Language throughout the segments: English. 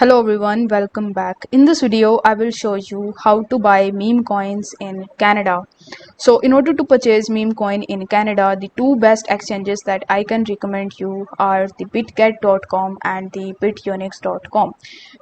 Hello everyone, welcome back. In this video, I will show you how to buy meme coins in Canada. So in order to purchase meme coin in Canada, the two best exchanges that I can recommend you are the bitget.com and the bitunix.com.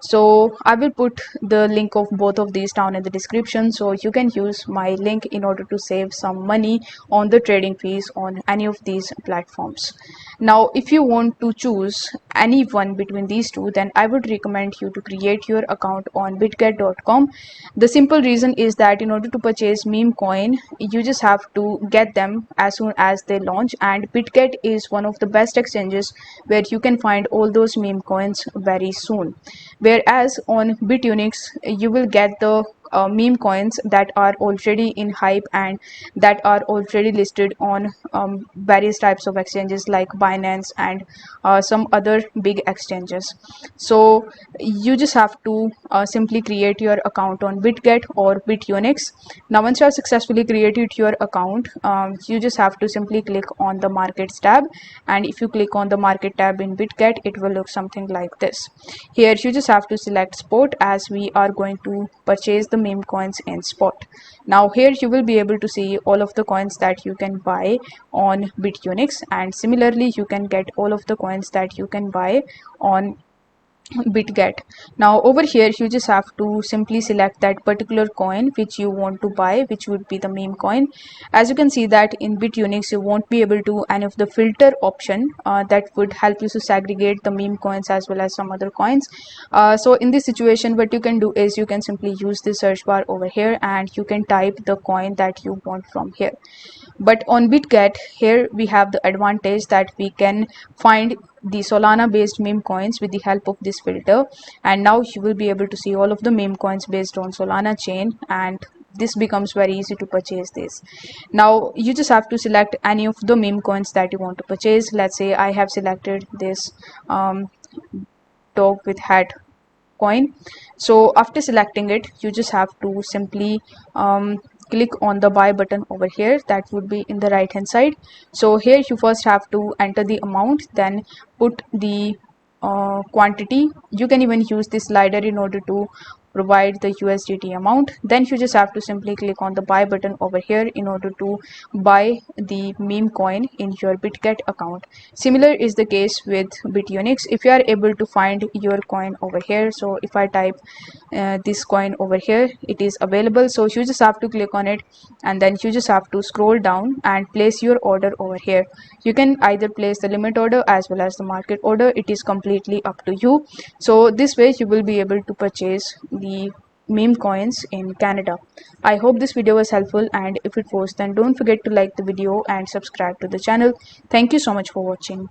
So I will put the link of both of these down in the description, so you can use my link in order to save some money on the trading fees on any of these platforms. Now, if you want to choose any one between these two, then I would recommend you to create your account on bitget.com. The simple reason is that in order to purchase meme coin, you just have to get them as soon as they launch, and Bitget is one of the best exchanges where you can find all those meme coins very soon. Whereas on Bitunix, you will get the meme coins that are already in hype and that are already listed on various types of exchanges like Binance and some other big exchanges. So you just have to simply create your account on Bitget or Bitunix. Now once you have successfully created your account, you just have to simply click on the markets tab, and if you click on the market tab in Bitget, it will look something like this. Here you just have to select spot, as we are going to purchase the meme coins in spot. Now here you will be able to see all of the coins that you can buy on Bitunix, and similarly you can get all of the coins that you can buy on Bitget. Now over here you just have to simply select that particular coin which you want to buy, which would be the meme coin. As you can see that in Bitunix you won't be able to any of the filter option that would help you to segregate the meme coins as well as some other coins. So in this situation, what you can do is you can simply use the search bar over here and you can type the coin that you want from here. But on Bitget, here we have the advantage that we can find the Solana based meme coins with the help of this filter, and now you will be able to see all of the meme coins based on Solana chain, and this becomes very easy to purchase this. Now you just have to select any of the meme coins that you want to purchase. Let's say I have selected this dog with hat coin. So after selecting it, you just have to simply click on the buy button over here, that would be in the right hand side. So here you first have to enter the amount, then put the quantity. You can even use this slider in order to provide the USDT amount. Then you just have to simply click on the buy button over here in order to buy the meme coin in your Bitget account. Similar is the case with Bitunix. If you are able to find your coin over here, so if I type this coin over here, it is available. So you just have to click on it, and then you just have to scroll down and place your order over here. You can either place the limit order as well as the market order. It is completely up to you. So this way you will be able to purchase the meme coins in Canada. I hope this video was helpful, and if it was, then don't forget to like the video and subscribe to the channel. Thank you so much for watching.